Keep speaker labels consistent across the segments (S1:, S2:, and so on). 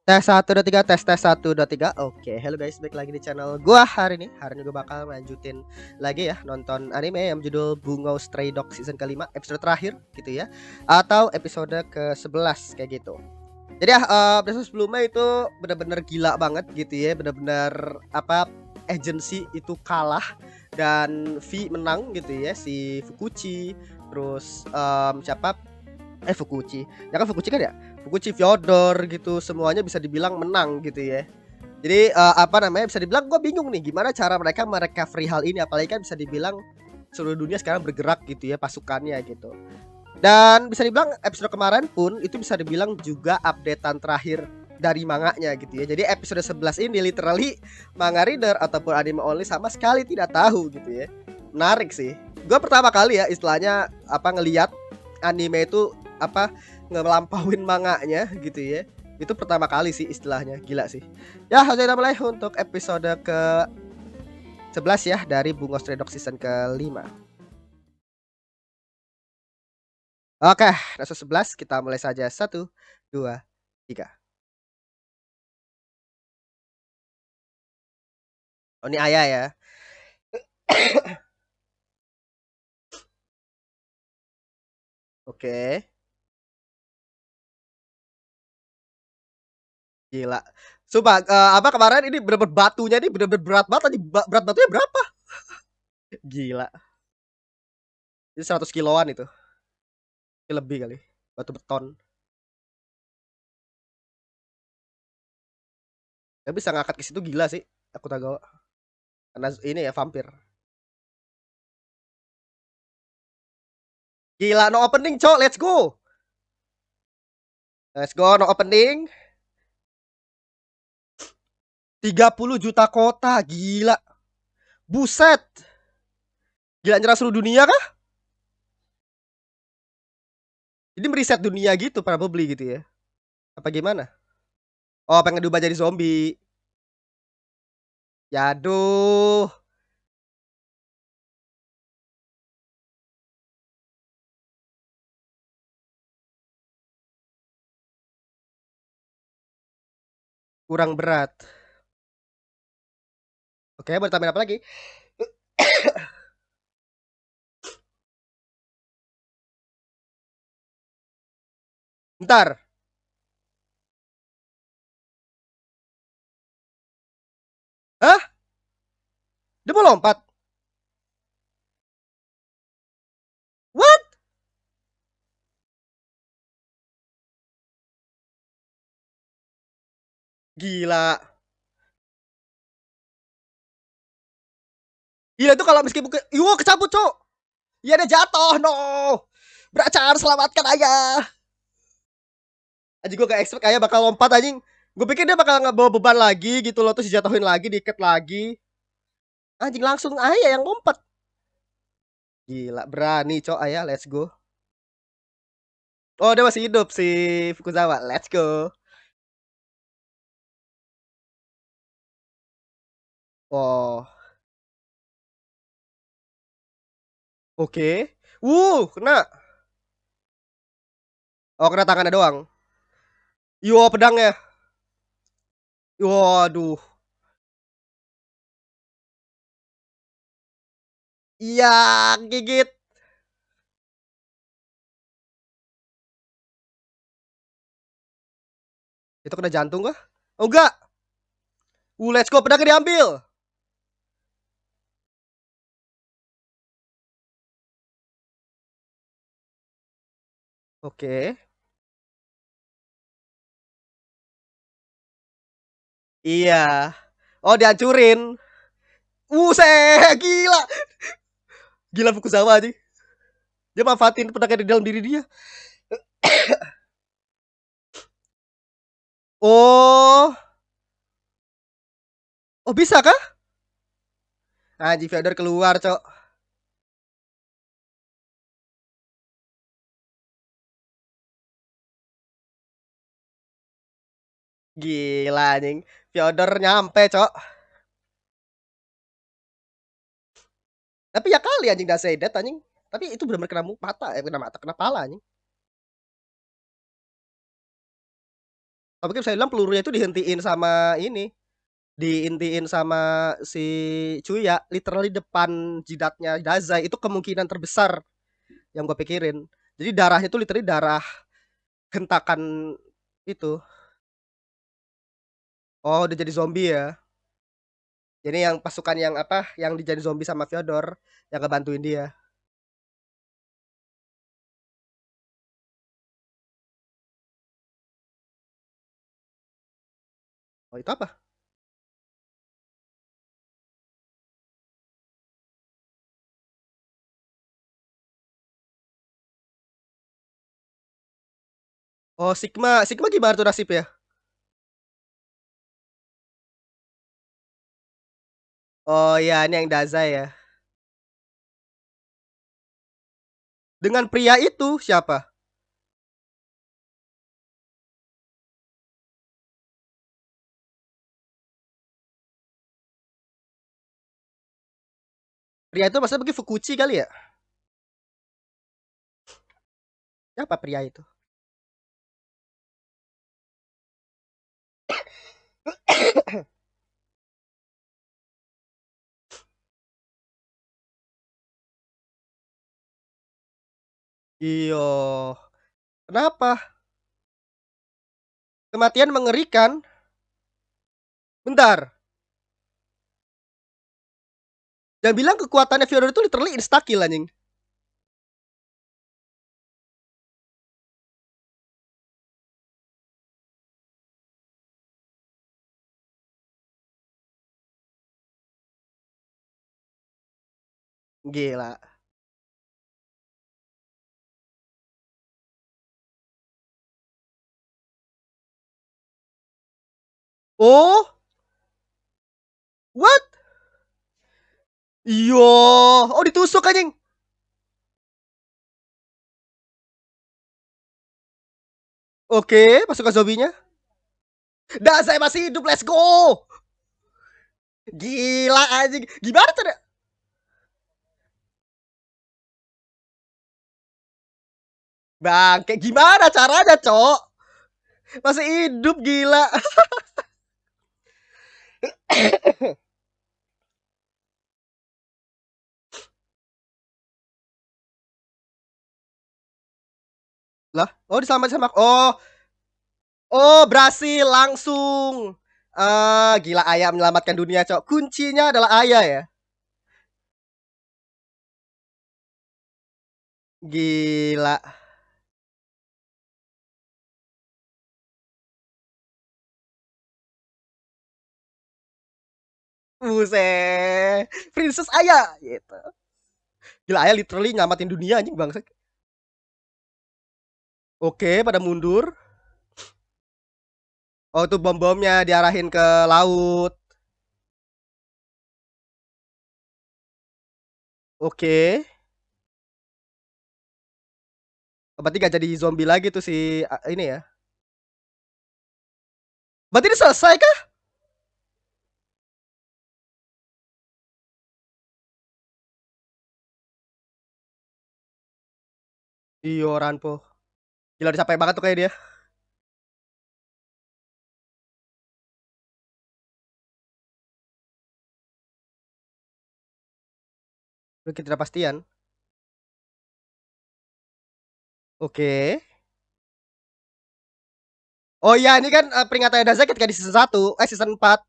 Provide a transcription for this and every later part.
S1: Tes 1 2 3 tes 1 2 3. Oke, hello guys, balik lagi di channel gua hari ini. Hari ini gua bakal lanjutin lagi ya nonton anime yang judul Bungo Stray Dog season kelima episode terakhir gitu ya. Atau episode ke-11 kayak gitu. Jadi ya episode sebelumnya itu bener-bener gila banget gitu ya, bener-bener apa agency itu kalah dan V menang gitu ya, si Fukuchi terus siapa Fukuchi. Ya kan Fukuchi kan ya? Fukuchi, Fyodor gitu semuanya bisa dibilang menang gitu ya. Jadi apa namanya bisa dibilang gue bingung nih gimana cara mereka merecovery hal ini, apalagi kan bisa dibilang seluruh dunia sekarang bergerak gitu ya pasukannya gitu. Dan bisa dibilang episode kemarin pun itu bisa dibilang juga updatean terakhir dari manganya gitu ya. Jadi episode 11 ini literally manga reader ataupun anime only sama sekali tidak tahu gitu ya. Menarik sih. Gue pertama kali ya istilahnya apa ngelihat anime itu apa ngelampauin manganya gitu ya. Itu pertama kali sih istilahnya, gila sih. Ya, langsung kita mulai untuk episode ke-11 ya dari Bungo Stray Dogs season ke-5. Oke, episode 11 kita mulai saja. 1 2 3. Oh, ini Ayah ya. Oke, gila. Sumpah, apa kemarin ini bener-bener batunya ini bener-bener berat banget tadi. Berat batunya berapa? Gila. Ini 100 kiloan itu. Ini lebih kali. Batu beton. Ya bisa ngangkat ke situ gila sih. Aku tahu. Karena ini ya vampir. Gila, no opening, cok. Let's go. Let's go, no opening. 30 juta kota, gila. Buset. Gila nyerang seluruh dunia kah? Ini meriset dunia gitu, probably gitu ya. Apa gimana? Oh, pengen diubah jadi zombie. Yaduh. Kurang berat. Oke, mau tambahin apa lagi? Bentar. Hah? Dia mau lompat? What? Gila. Gila itu kalau meskipun kecabut, cok. Iya, dia jatuh. No. Beracar, selamatkan ayah. Anjing gue gak expect kayak bakal lompat anjing. Gue pikir dia bakal ngebawa beban lagi gitu loh, terus dijatuhin lagi, diikat lagi. Anjing langsung ayah yang lompat. Gila, berani cok ayah, let's go. Oh, dia masih hidup si Fukuzawa. Let's go. Oh, oke. Kena. Oh, kena tangannya doang. Yo, pedangnya. Waduh. Iya, gigit. Itu kena jantung kah? Oh, enggak. Let's go, pedangnya diambil. Oke. Iya. Oh, dihancurin. Gila. Gila Fukuzawa aja. Dia manfaatin pedangnya di dalam diri dia. Oh. Oh, bisa kah? Anjing Vader keluar, cok. Gila anjing. Fyodor nyampe, cok. Tapi ya kali anjing Dasedat anjing. Tapi itu benar-benar kena mata, kena mata, kena pala anjing. Tapi kan bisa bilang pelurunya itu dihentiin sama ini, diintiin sama si Chuya, literally depan jidatnya Dazai, itu kemungkinan terbesar yang gue pikirin. Jadi darahnya itu literally darah hentakan itu. Oh, udah jadi zombie ya. Jadi yang pasukan yang apa, yang dijadi zombie sama Fyodor yang ngebantuin dia. Oh, itu apa? Oh, Sigma. Sigma gimana tuh nasibnya? Oh iya, ini yang Dazai ya. Dengan pria itu siapa? Pria itu maksudnya mungkin Fukuchi kali ya? Siapa pria itu? Iyo. Kenapa? Kematian mengerikan. Bentar. Jangan bilang kekuatannya Fyodor itu literally insta kill anjing. Gila. Oh, what? Iyo. Oh, ditusuk anjing. Oke, pasukan zombinya. Dah, saya masih hidup. Let's go. Gila anjing. Gimana tuh? Bang, kayak gimana caranya, Cok? Masih hidup gila. Lah, oh diselamatkan sama oh, oh berhasil langsung. Gila ayah menyelamatkan dunia, Cok. Kuncinya adalah ayah ya. Gila. Buset. Princess Ayah gitu. Gila ayah literally nyamatin dunia anjing bangsa. Oke, pada mundur. Oh, tuh bom-bomnya diarahin ke laut. Oke. Oh, berarti gak jadi zombie lagi tuh si ini ya. Berarti ini selesai kah? Iya, Ranpo. Gila udah capek banget tuh kayak dia. Udah ketidakpastian. Oke. Oh iya, ini kan peringatan Daza ketika di season 1, season 4.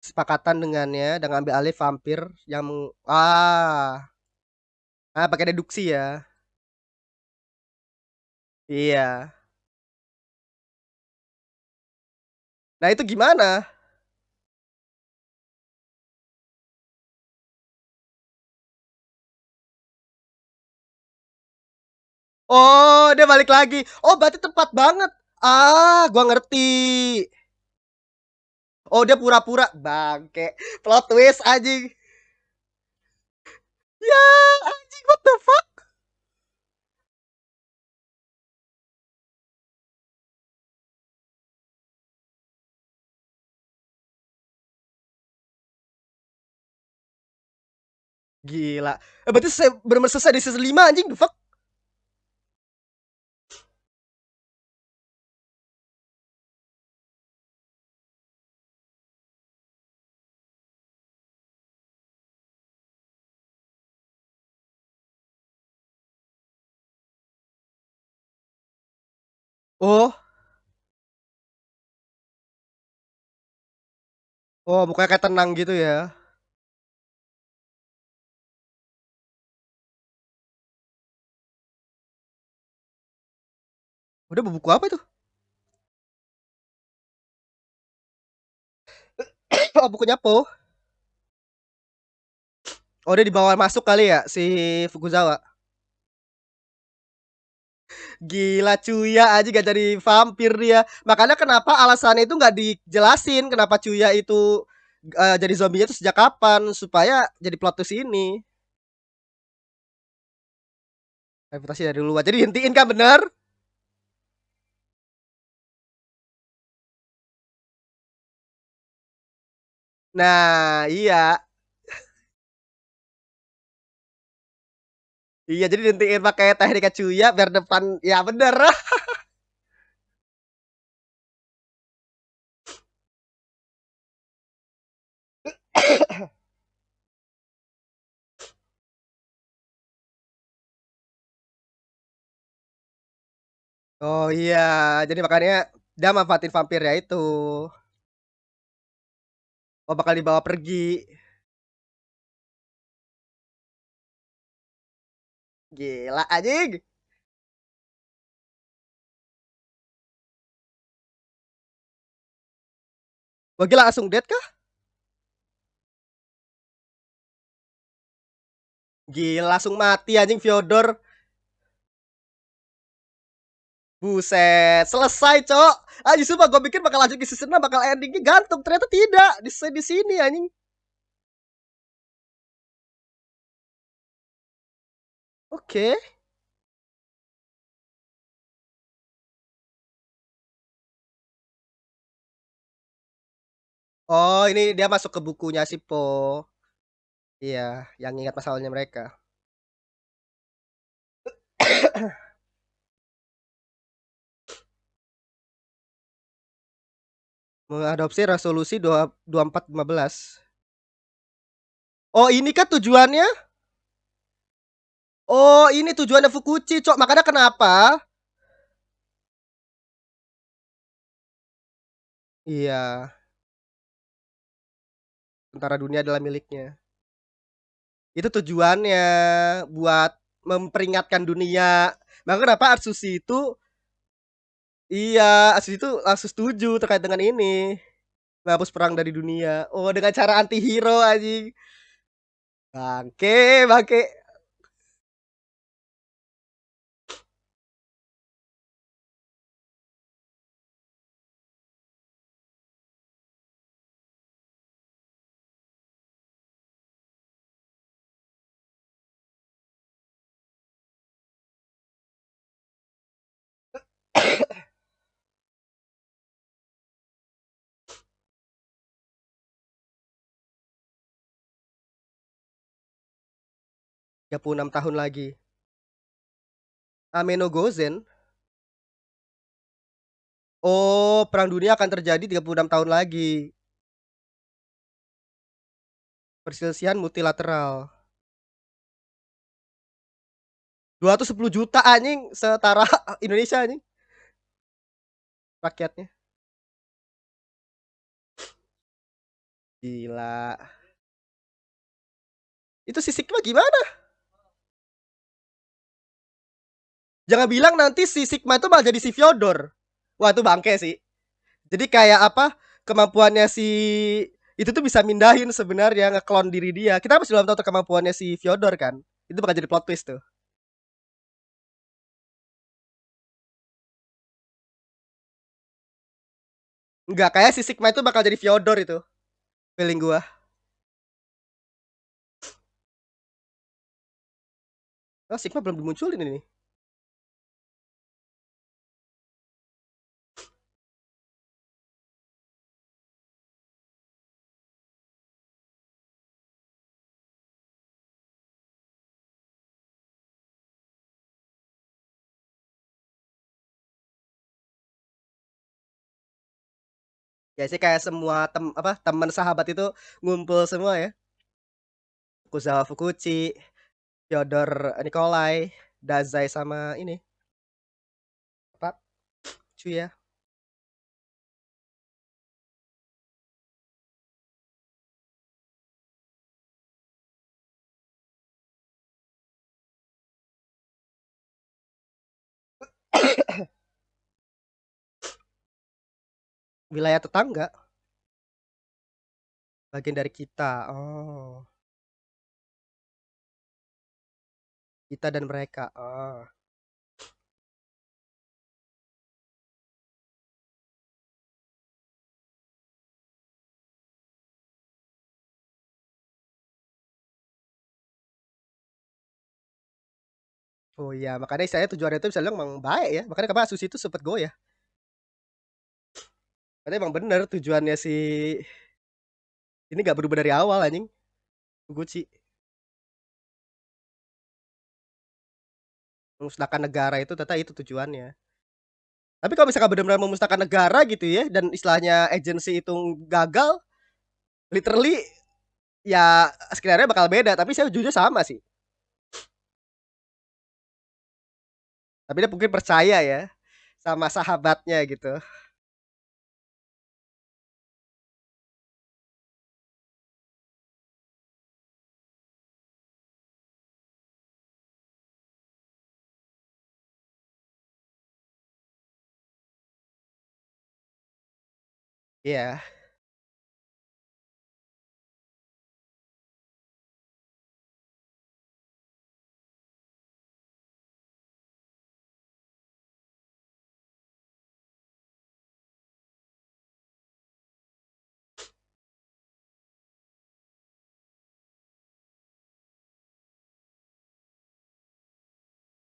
S1: Sepakatan dengannya dan ngambil alih vampir yang pakai deduksi ya. Iya. Nah, itu gimana? Oh, dia balik lagi. Oh, berarti tepat banget. Gua ngerti. Oh, dia pura-pura bangke. Plot twist anjing. Ya, anjing what the fuck? Gila. Berarti bener-bener selesai di season 5 anjing, the fuck? Oh, oh mukanya kayak tenang gitu ya. Udah buku apa itu? Oh, bukunya Po. Oh, dia dibawa masuk kali ya si Fukuzawa. Gila Cuya aja gak jadi vampir dia. Makanya kenapa alasannya itu nggak dijelasin kenapa Cuya itu jadi zombinya itu sejak kapan supaya jadi plot twist ini. Reputasi dari luar. Jadi hentiin kan bener? Nah, iya. Iya, jadi hentiin pakai teknik Cuya biar depan ya bener. Oh iya, jadi makanya dia manfaatin vampirnya itu. Oh bakal dibawa pergi. Gila anjing. Wah gila langsung dead kah? Gila langsung mati anjing Fyodor. Buset, selesai, Cok. Anjing sumpah gue pikir bakal lanjut ke season 6 bakal endingnya gantung, ternyata tidak. Di sini anjing. Oke. Oh, ini dia masuk ke bukunya si Po. Iya, yang ingat masalahnya mereka. Mengadopsi resolusi 2415. Oh, ini kan tujuannya. Oh, ini tujuannya Fukuchi, Cok. Makanya kenapa? Iya, tentara dunia adalah miliknya. Itu tujuannya buat memperingatkan dunia. Maka kenapa Atsushi itu iya, Atsushi itu langsung setuju terkait dengan ini. Menghapus perang dari dunia. Oh, dengan cara anti hero anjing. Bangke, bangke. 36 tahun lagi. Ameno Gozen. Oh, perang dunia akan terjadi 36 tahun lagi. Perselisihan multilateral. 210 juta anjing setara Indonesia anjing rakyatnya. Gila. Itu si Sigma gimana? Jangan bilang nanti si Sigma itu malah jadi si Fyodor. Wah, itu bangke sih. Jadi kayak apa? Kemampuannya si itu tuh bisa mindahin sebenarnya ngeklon diri dia. Kita masih belum tahu tuh kemampuannya si Fyodor kan. Itu bakal jadi plot twist tuh. Enggak, kayak si Sigma itu bakal jadi Fyodor itu. Feeling gua. Oh, Sigma belum dimunculin ini. Ya sih kayak semua teman sahabat itu ngumpul semua ya. Kuzawa Fukuchi, Fyodor Nikolai, Dazai sama ini apa? Cuy ya. Wilayah tetangga, bagian dari kita. Oh, kita dan mereka. Oh. Oh iya, makanya saya tujuannya itu bisa bilang emang baik ya. Makanya kenapa Asus itu sempet go ya. Karena emang bener tujuannya si ini gak berubah dari awal anjing. Gucci memusnahkan negara itu ternyata itu tujuannya. Tapi kalau misalkan benar-benar memusnahkan negara gitu ya dan istilahnya agency itu gagal, literally ya skenario bakal beda. Tapi saya jujur sama sih. Tapi dia mungkin percaya ya sama sahabatnya gitu. Iya.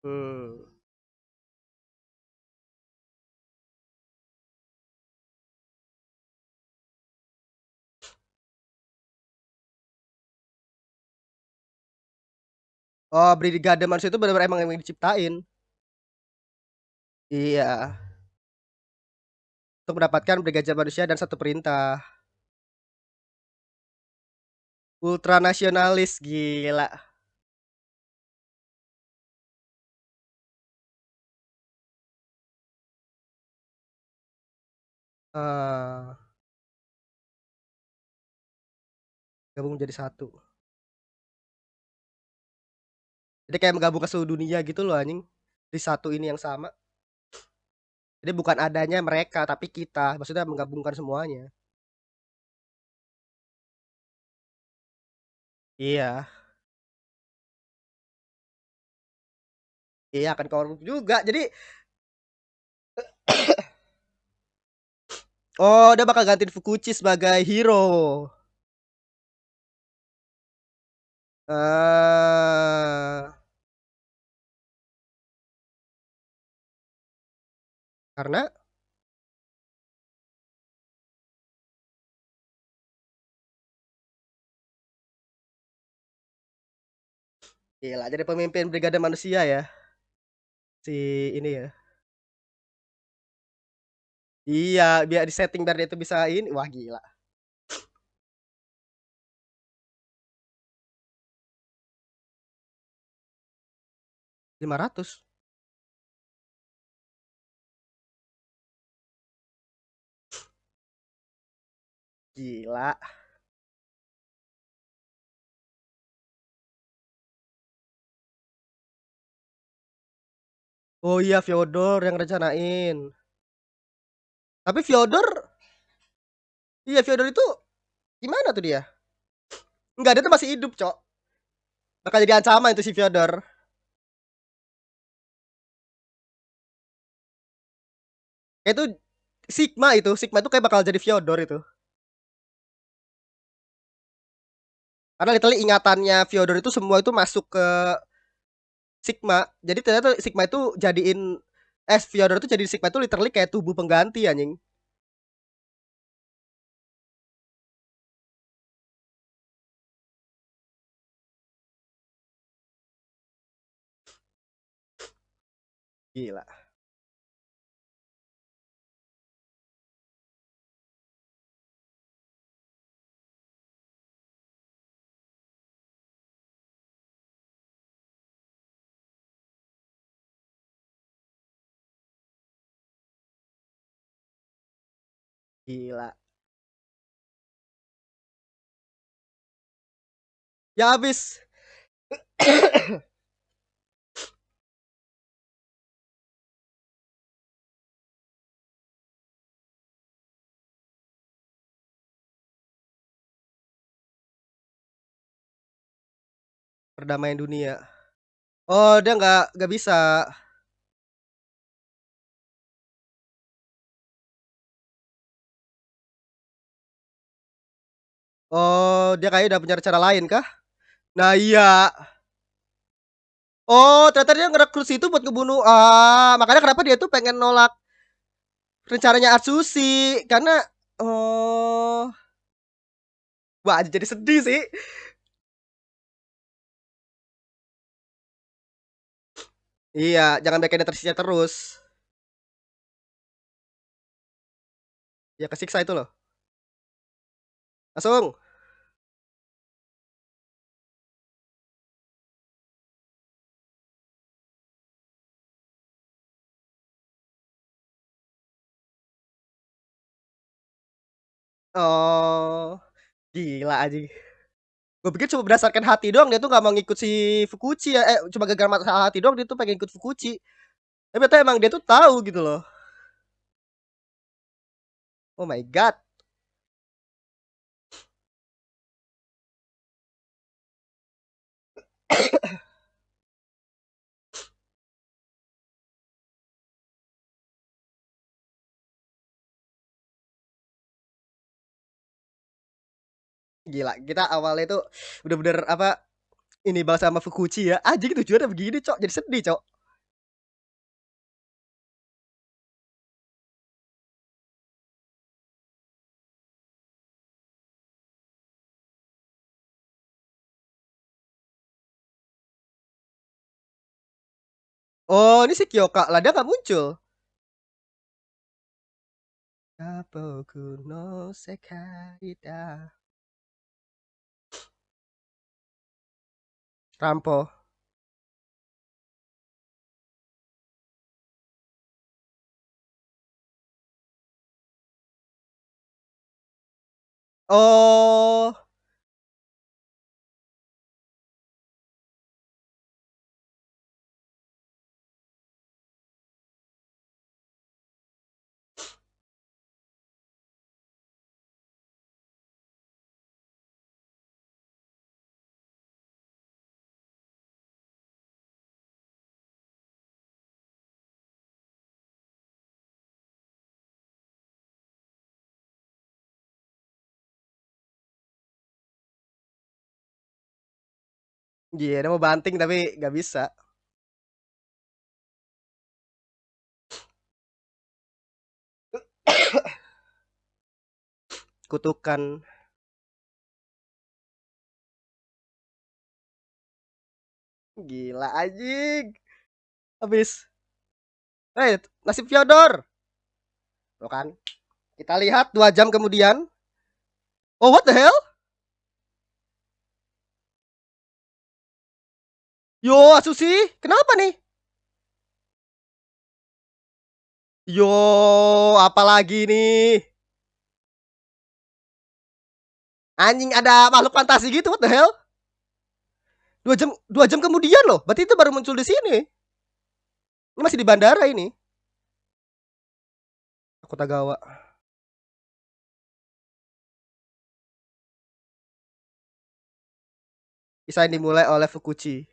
S1: Hmm. Oh, Brigade manusia itu benar-benar emang yang diciptain. Iya. Untuk mendapatkan Brigade manusia dan satu perintah. Ultranasionalis gila. Eh, gabung menjadi satu. Jadi kayak menggabung ke seluruh dunia gitu loh anjing. Di satu ini yang sama. Jadi bukan adanya mereka tapi kita, maksudnya menggabungkan semuanya. Iya, iya akan korup juga. Jadi, oh dia bakal gantiin Fukuchi sebagai hero. eh karena gila jadi pemimpin Brigade Manusia ya si ini ya. Iya, biar di setting biar dia itu bisa ini. Wah gila. 500. Gila. Oh iya Fyodor yang rencanain. Tapi Fyodor, iya Fyodor itu gimana tuh dia? Enggak, dia tuh masih hidup, Cok. Bakal jadi ancaman itu si Fyodor. Kayak itu Sigma itu kayak bakal jadi Fyodor itu. Karena literally ingatannya Fyodor itu semua itu masuk ke Sigma. Jadi ternyata Sigma itu jadiin Fyodor itu jadi Sigma itu literally kayak tubuh pengganti anjing. Gila. Gila. Ya habis. Perdamaian dunia. Oh, dia nggak bisa. Oh, dia kayaknya udah punya cara lain kah? Nah, iya. Oh, ternyata dia ngerekrut itu buat ngebunuh. Makanya kenapa dia tuh pengen nolak rencananya Atsushi karena oh, wah jadi sedih sih. Iya, jangan bikin dia tersisa terus. Ya kesiksa itu loh. Langsung. Oh, gila aja. Gue pikir cuma berdasarkan hati doang dia tuh gak mau ngikut si Fukuchi ya. Cuma gara-gara masalah hati doang dia tuh pengen ikut Fukuchi. Tapi ternyata emang dia tuh tahu gitu loh. Oh my god. Gila, kita awalnya tuh bener-bener apa ini bahas sama Fukuchi ya. Anjing tujuannya begini, Cok. Jadi sedih, Cok. Oh, ini si Kyoka. Lah dia gak muncul. Kapoku no sekai da. Rampo. Oh, iya dia mau banting tapi gak bisa. Kutukan. Gila anjing. Habis. Nasib Fyodor. Tuh kan. Kita lihat 2 jam kemudian. Oh, what the hell? Yo, Asusi, kenapa nih? Yo, apalagi nih? Anjing ada makhluk fantasi gitu, what the hell? 2 jam kemudian loh. Berarti itu baru muncul di sini. Ini masih di bandara ini. Kota Gawa. Kisah yang dimulai oleh Fukuchi.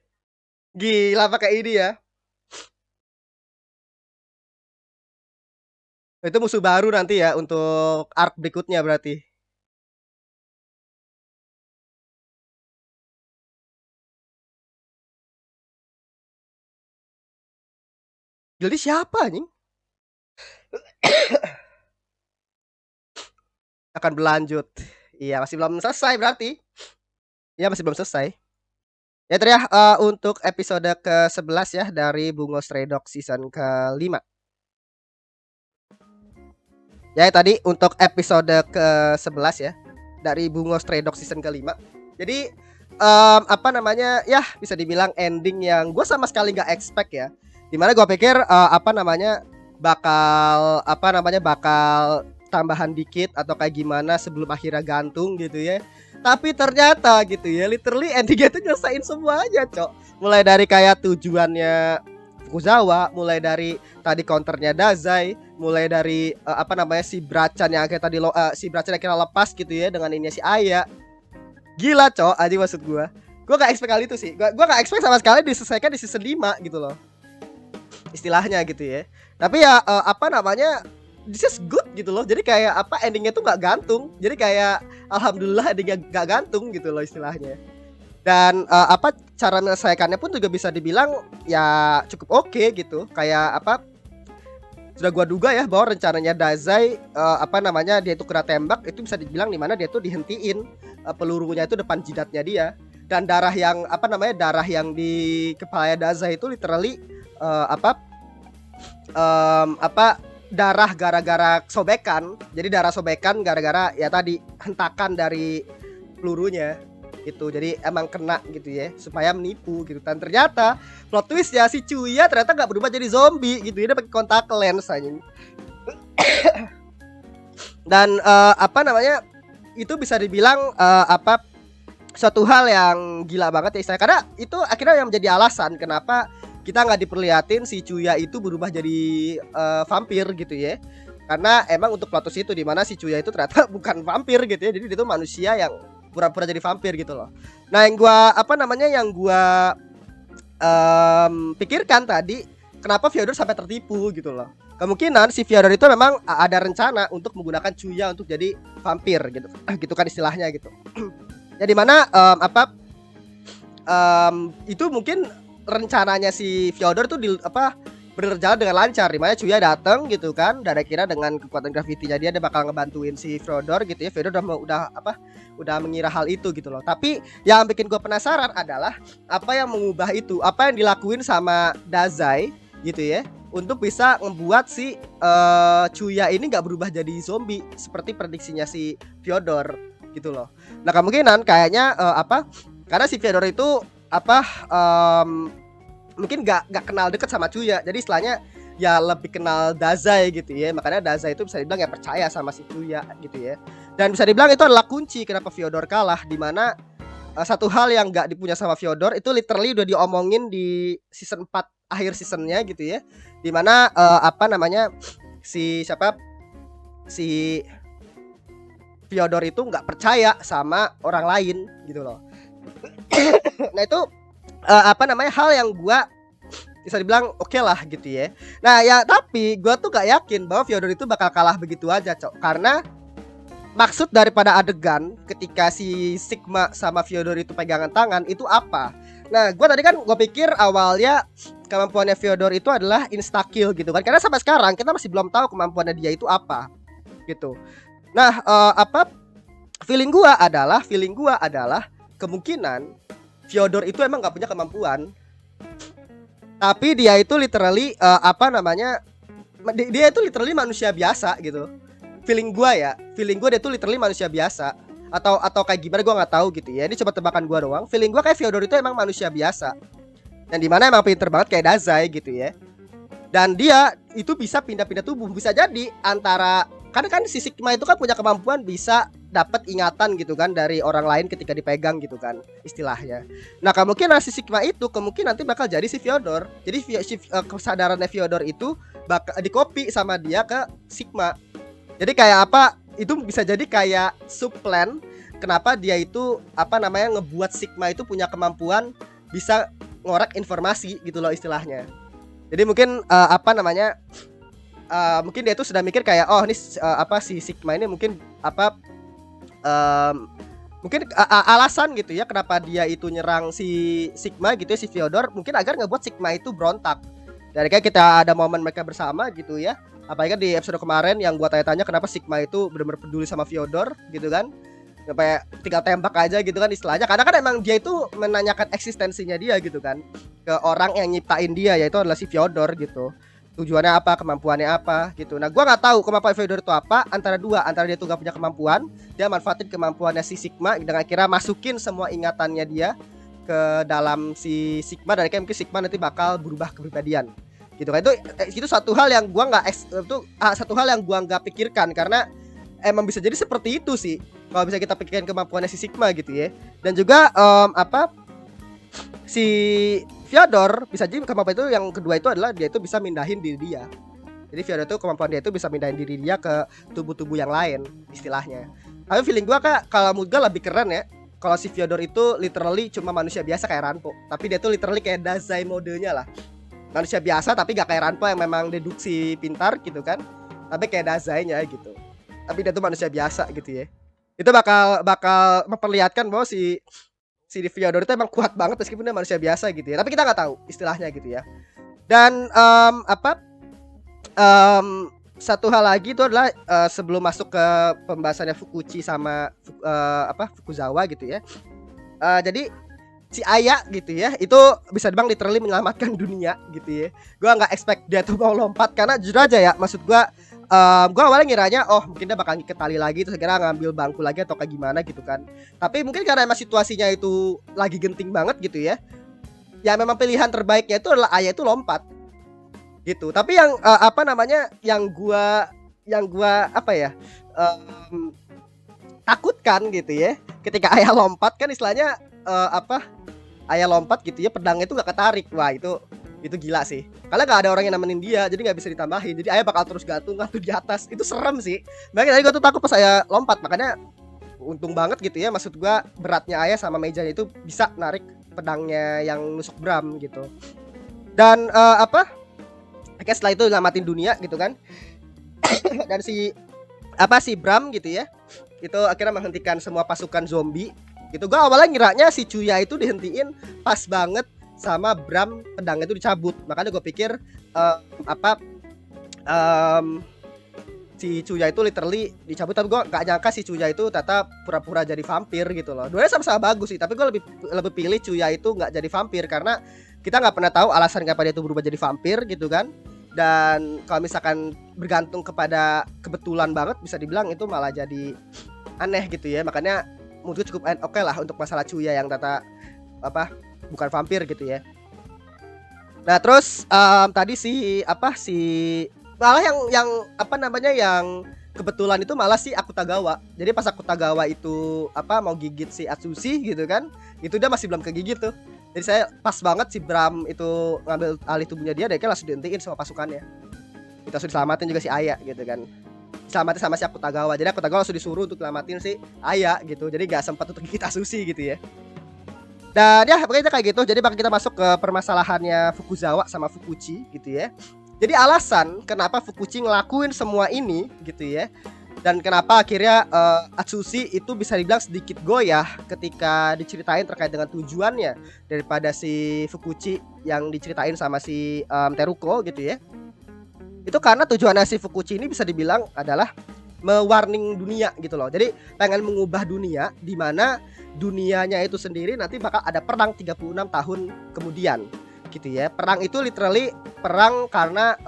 S1: Gila pakai ini ya. Itu musuh baru nanti ya untuk arc berikutnya berarti. Jadi siapa nih? Akan berlanjut. Iya, masih belum selesai berarti. Iya, masih belum selesai. Ya tadi ya untuk episode ke-11 ya dari Bungo Stray Dog season ke-5. Ya tadi untuk episode ke-11 ya dari Bungo Stray Dog season ke-5. Jadi apa namanya ya bisa dibilang ending yang gue sama sekali nggak expect ya. Dimana gue pikir apa namanya bakal tambahan dikit atau kayak gimana sebelum akhirnya gantung gitu ya. Tapi ternyata gitu ya, literally endingnya itu nyelesain semuanya, Cok. Mulai dari kayak tujuannya Fukuzawa, mulai dari tadi counternya Dazai, mulai dari apa namanya si Brachan yang akhirnya tadi si Brachan akhirnya lepas gitu ya dengan ini si Aya. Gila, Cok, aja maksud gua. Gua gak expect kali itu sih. Gua gak expect sama sekali diselesaikan di season 5 gitu loh. Istilahnya gitu ya. Tapi ya apa namanya, this is good gitu loh. Jadi kayak apa endingnya tuh nggak gantung. Jadi kayak alhamdulillah endingnya nggak gantung gitu loh istilahnya. Dan apa cara menyelesaikannya pun juga bisa dibilang ya cukup oke gitu. Kayak apa sudah gua duga ya bahwa rencananya Dazai apa namanya dia itu kena tembak itu bisa dibilang dimana dia tuh dihentiin pelurunya itu depan jidatnya dia. Dan darah yang apa namanya darah yang di kepala Dazai itu literally apa darah gara-gara sobekan. Jadi darah sobekan gara-gara ya tadi hentakan dari pelurunya gitu. Jadi emang kena gitu ya supaya menipu gitu. Dan ternyata plot twist ya si Chuya ternyata nggak berubah jadi zombie gitu ya, dia pakai kontak lens aja. Dan apa namanya itu bisa dibilang apa suatu hal yang gila banget ya istilahnya. Karena itu akhirnya yang menjadi alasan kenapa kita nggak diperlihatin si Chuya itu berubah jadi vampir gitu ya. Karena emang untuk plot twist itu dimana si Chuya itu ternyata bukan vampir gitu ya. Jadi dia itu manusia yang pura-pura jadi vampir gitu loh. Nah yang gua apa namanya yang gua pikirkan tadi kenapa Fyodor sampai tertipu gitu loh. Kemungkinan si Fyodor itu memang ada rencana untuk menggunakan Chuya untuk jadi vampir gitu. Gitu kan istilahnya gitu. Ya dimana apa itu mungkin rencananya si Fyodor tuh berjalan dengan lancar, dimana Chuya datang gitu kan, dan kira dengan kekuatan gravitinya dia bakal ngebantuin si Fyodor gitu ya. Fyodor udah mengira hal itu gitu loh. Tapi yang bikin gue penasaran adalah apa yang mengubah itu, apa yang dilakuin sama Dazai gitu ya untuk bisa membuat si Chuya ini nggak berubah jadi zombie seperti prediksinya si Fyodor gitu loh. Nah kemungkinan kayaknya apa karena si Fyodor itu apa mungkin gak kenal deket sama Chuya, jadi istilahnya ya lebih kenal Dazai gitu ya. Makanya Dazai itu bisa dibilang ya percaya sama si Chuya gitu ya. Dan bisa dibilang itu adalah kunci kenapa Fyodor kalah, dimana satu hal yang gak dipunya sama Fyodor itu literally udah diomongin di season 4 akhir seasonnya gitu ya. Dimana apa namanya si Fyodor itu nggak percaya sama orang lain gitu loh. Nah itu apa namanya hal yang gua bisa dibilang oke lah gitu ya. Nah ya tapi gua tuh gak yakin bahwa Fyodor itu bakal kalah begitu aja, Cok. Karena maksud daripada adegan ketika si Sigma sama Fyodor itu pegangan tangan itu apa? Nah gua tadi kan gua pikir awalnya kemampuannya Fyodor itu adalah insta kill gitu kan. Karena sampai sekarang kita masih belum tahu kemampuannya dia itu apa gitu. Nah apa feeling gua adalah kemungkinan Fyodor itu emang gak punya kemampuan, tapi dia itu literally apa namanya dia itu literally manusia biasa gitu. Feeling gue dia itu literally manusia biasa atau kayak gimana gue nggak tahu gitu ya. Ini coba tebakan gue doang. Feeling gue kayak Fyodor itu emang manusia biasa, dan dimana emang pinter banget kayak Dazai gitu ya. Dan dia itu bisa pindah-pindah tubuh, bisa jadi antara karena kan si Sigma itu kan punya kemampuan bisa dapat ingatan gitu kan dari orang lain ketika dipegang gitu kan istilahnya. Nah kemungkinan si Sigma itu kemungkinan nanti bakal jadi si Fyodor. Jadi kesadarannya Fyodor itu bakal dikopi sama dia ke Sigma. Jadi kayak apa itu bisa jadi kayak subplan kenapa dia itu apa namanya ngebuat Sigma itu punya kemampuan bisa ngorek informasi gitu loh istilahnya. Jadi mungkin apa namanya mungkin dia itu sudah mikir kayak oh ini apa si Sigma ini mungkin apa mungkin alasan gitu ya kenapa dia itu nyerang si Sigma gitu ya si Fyodor, mungkin agar ngebuat Sigma itu berontak. Dari kayak kita ada momen mereka bersama gitu ya. Apalagi kan di episode kemarin yang gua tanya-tanya kenapa Sigma itu benar-benar peduli sama Fyodor gitu kan. Sampai tinggal tembak aja gitu kan istilahnya. Karena kan emang dia itu menanyakan eksistensinya dia gitu kan ke orang yang nyiptain dia, yaitu adalah si Fyodor gitu. Tujuannya apa, kemampuannya apa gitu. Nah gua nggak tahu kemampuan Fyodor itu apa, antara dia tuh gak punya kemampuan, dia manfaatin kemampuannya si Sigma dengan kira masukin semua ingatannya dia ke dalam si Sigma, dan kayak mungkin Sigma nanti bakal berubah kepribadian gitu kan. Itu satu hal yang gua nggak pikirkan, karena emang bisa jadi seperti itu sih kalau bisa kita pikirkan kemampuannya si Sigma gitu ya. Dan juga apa si Fyodor bisa jadi kemampuan itu yang kedua itu adalah dia itu bisa mindahin diri dia. Jadi Fyodor itu kemampuan dia itu bisa mindahin diri dia ke tubuh-tubuh yang lain istilahnya. Tapi feeling gua Kak kalau menurut gua lebih keren ya. Kalau si Fyodor itu literally cuma manusia biasa kayak Ranpo, tapi dia tuh literally kayak Dazai modenya lah. Manusia biasa tapi gak kayak Ranpo yang memang deduksi pintar gitu kan. Tapi kayak Dazai-nya gitu. Tapi dia tuh manusia biasa gitu ya. Itu bakal memperlihatkan bahwa si Fyodor itu emang kuat banget meskipun dia manusia biasa gitu ya. Tapi kita nggak tahu istilahnya gitu ya. Dan satu hal lagi itu adalah sebelum masuk ke pembahasannya Fukuchi sama Fukuzawa gitu ya. Jadi si Aya gitu ya, itu bisa dibilang literally menyelamatkan dunia gitu ya. Gua nggak expect dia tuh mau lompat karena jujur aja ya, maksud gua awalnya ngiranya mungkin dia bakal ngiket tali lagi terus segera ngambil bangku lagi atau kayak gimana gitu kan. Tapi mungkin karena emang situasinya itu lagi genting banget gitu ya. Ya memang pilihan terbaiknya itu adalah Aya itu lompat. Gitu. Tapi yang yang gua takutkan gitu ya. Ketika Aya lompat kan istilahnya Aya lompat gitu ya, pedangnya itu gak ketarik. Wah itu gila sih. Karena gak ada orang yang nemenin dia, jadi gak bisa ditambahin. Jadi Aya bakal terus gantung di atas. Itu serem sih. Makanya tadi gue tuh takut pas Aya lompat. Makanya untung banget gitu ya. Maksud gue beratnya Aya sama mejanya itu bisa narik pedangnya yang nusuk Bram gitu. Dan oke, setelah itu nyelamatin dunia gitu kan. Dan si Bram gitu ya, itu akhirnya menghentikan semua pasukan zombie. Gitu. Gue awalnya ngiranya si Chuya itu dihentiin pas banget sama Bram pedangnya itu dicabut. Makanya gue pikir si Chuya itu literally dicabut. Tapi gue gak nyangka si Chuya itu ternyata pura-pura jadi vampir gitu loh. Dua-duanya sama-sama bagus sih. Tapi gue lebih pilih Chuya itu gak jadi vampir karena kita gak pernah tahu alasan kenapa dia itu berubah jadi vampir gitu kan. Dan kalau misalkan bergantung kepada kebetulan banget, bisa dibilang itu malah jadi aneh gitu ya. Makanya menurut gue cukup oke lah untuk masalah Chuya yang ternyata bukan vampir gitu ya. Nah terus tadi malah yang kebetulan itu malah si Akutagawa. Jadi pas Akutagawa itu mau gigit si Atsushi gitu kan, itu dia masih belum kegigit tuh. Jadi saya pas banget si Bram itu ngambil alih tubuhnya dia kayak langsung dihentiin sama pasukannya. Kita langsung diselamatin juga si Aya gitu kan. Diselamatin sama si Akutagawa. Jadi Akutagawa langsung disuruh untuk selamatin si Aya gitu. Jadi gak sempat untuk gigit Atsushi gitu ya. Dan ya pokoknya kayak gitu. Jadi bakal kita masuk ke permasalahannya Fukuzawa sama Fukuchi gitu ya. Jadi alasan kenapa Fukuchi ngelakuin semua ini gitu ya. Dan kenapa akhirnya Atsushi itu bisa dibilang sedikit goyah ketika diceritain terkait dengan tujuannya daripada si Fukuchi yang diceritain sama si Teruko gitu ya. Itu karena tujuannya si Fukuchi ini bisa dibilang adalah mewarning dunia gitu loh. Jadi pengen mengubah dunia di mana dunianya itu sendiri nanti bakal ada perang 36 tahun kemudian gitu ya. Perang itu literally perang karena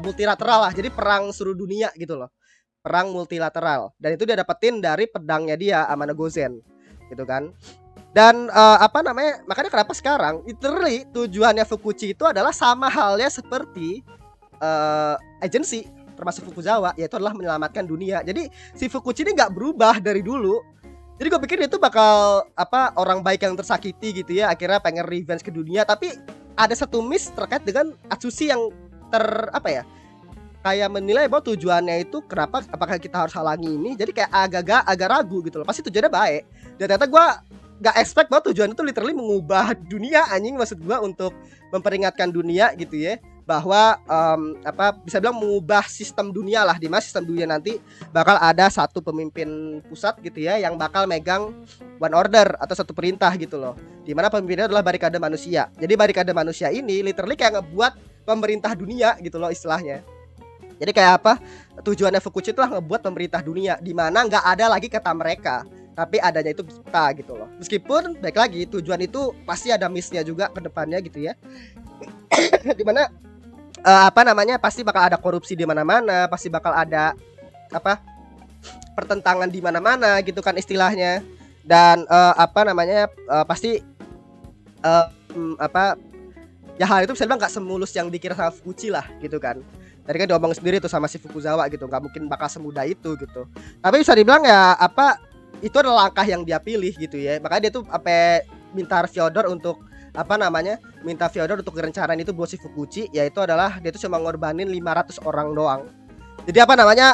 S1: multilateral lah. Jadi perang seluruh dunia gitu loh. Perang multilateral. Dan itu dia dapetin dari pedangnya dia Amano Gozen gitu kan. Dan makanya kenapa sekarang literally tujuannya Fukuchi itu adalah sama halnya seperti agency termasuk Fukuzawa, yaitu adalah menyelamatkan dunia. Jadi si Fukuchi ini nggak berubah dari dulu. Jadi gue pikir dia tuh bakal orang baik yang tersakiti gitu ya, akhirnya pengen revenge ke dunia. Tapi ada satu miss terkait dengan Atsushi yang kayak menilai bahwa tujuannya itu apakah kita harus halangi ini. Jadi kayak agak ragu gitu loh. Pasti tujuannya baik. Dan ternyata gue gak expect bahwa tujuan itu literally mengubah dunia anjing. Maksud gue untuk memperingatkan dunia gitu ya, bahwa bisa bilang mengubah sistem dunia lah. Dimana sistem dunia nanti bakal ada satu pemimpin pusat gitu ya, yang bakal megang one order atau satu perintah gitu loh. Dimana pemimpinnya adalah barikade manusia. Jadi barikade manusia ini literally kayak ngebuat pemerintah dunia gitu loh istilahnya. Jadi kayak tujuannya Fukuchi itu lah ngebuat pemerintah dunia, dimana nggak ada lagi kata mereka, tapi adanya itu kita gitu loh. Meskipun baik lagi tujuan itu pasti ada missnya juga ke depannya gitu ya. Dimana pasti bakal ada korupsi di mana-mana, pasti bakal ada pertentangan di mana-mana gitu kan istilahnya. Dan pasti ya hal itu bisa bilang nggak semulus yang dikira sama Fukuchi lah gitu kan. Tadi kan diomong sendiri tuh sama si Fukuzawa gitu, nggak mungkin bakal semudah itu gitu. Tapi bisa dibilang ya apa itu adalah langkah yang dia pilih gitu ya. Makanya dia tuh apa minta Fyodor untuk apa namanya? Minta Fyodor untuk rencanain itu buat si Fukuchi, yaitu adalah dia tuh cuma ngorbanin 500 orang doang. Jadi apa namanya?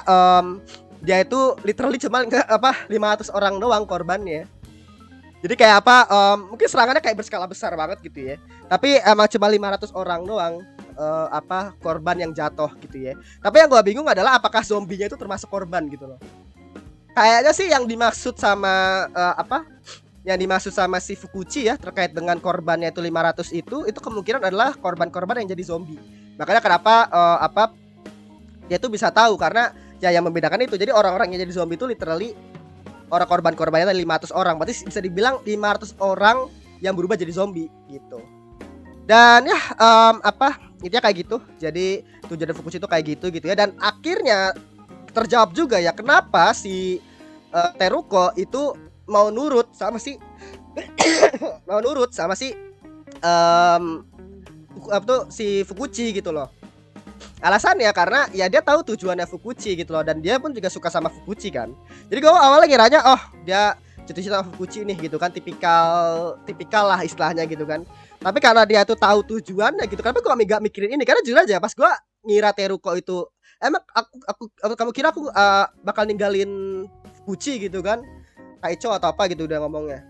S1: Dia itu literally cuma 500 orang doang korbannya. Jadi kayak apa? Mungkin serangannya kayak berskala besar banget gitu ya. Tapi emang cuma 500 orang doang korban yang jatuh gitu ya. Tapi yang gue bingung adalah apakah zombinya itu termasuk korban gitu loh. Kayaknya sih yang dimaksud sama yang dimaksud sama si Fukuchi ya terkait dengan korbannya itu 500 itu kemungkinan adalah korban-korban yang jadi zombie. Makanya kenapa dia tuh bisa tahu karena ya yang membedakan itu. Jadi orang-orang yang jadi zombie itu literally orang korban-korbannya 500 orang. Berarti bisa dibilang 500 orang yang berubah jadi zombie gitu. Dan ya intinya kayak gitu. Jadi tujuan Fukushi itu kayak gitu ya. Dan akhirnya terjawab juga ya kenapa si Teruko itu mau nurut sama si si Fukuchi gitu loh. Alasannya karena ya dia tahu tujuannya Fukuchi gitu loh, dan dia pun juga suka sama Fukuchi kan. Jadi gue awalnya ngiranya dia jatuh cinta sama Fukuchi nih gitu kan, tipikal lah istilahnya gitu kan. Tapi karena dia tuh tahu tujuannya gitu, kenapa gue gak mikirin ini? Karena jujur aja pas gue ngira Teruko itu emang kamu kira aku bakal ninggalin Fukuchi gitu kan, Kaicho atau apa gitu udah ngomongnya.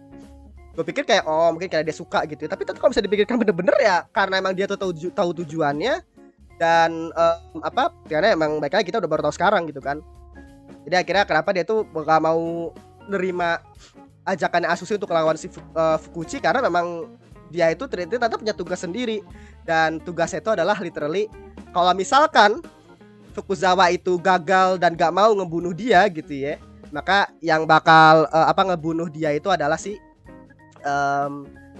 S1: Gue pikir kayak mungkin karena dia suka gitu. Tapi kalau bisa dipikirkan bener-bener ya karena emang dia tuh tahu tujuannya. Dan karena emang baiknya kita udah baru tahu sekarang gitu kan. Jadi akhirnya kenapa dia tuh gak mau nerima ajakan Asushi untuk melawan si Fukuchi, karena memang dia itu ternyata punya tugas sendiri. Dan tugasnya itu adalah literally kalau misalkan Fukuzawa itu gagal dan gak mau ngebunuh dia gitu ya, maka yang bakal ngebunuh dia itu adalah si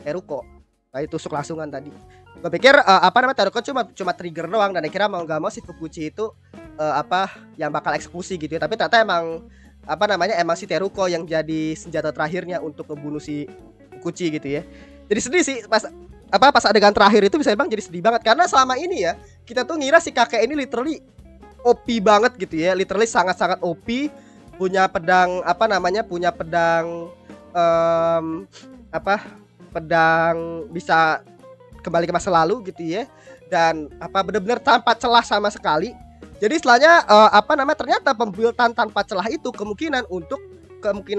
S1: Teruko. Nah itu tusuk langsungan tadi. Gue pikir Teruko cuma trigger doang, dan akhirnya mau gak mau si Fukuchi itu yang bakal eksekusi gitu ya. Tapi ternyata emang si Teruko yang jadi senjata terakhirnya untuk ngebunuh si Fukuchi gitu ya. Jadi sedih sih pas adegan terakhir itu, bisa bilang jadi sedih banget karena selama ini ya kita tuh ngira si kakek ini literally OP banget gitu ya, literally sangat-sangat OP, punya pedang pedang bisa kembali ke masa lalu gitu ya, dan benar-benar tanpa celah sama sekali. Jadi istilahnya ternyata pembuildan tanpa celah itu kemungkinan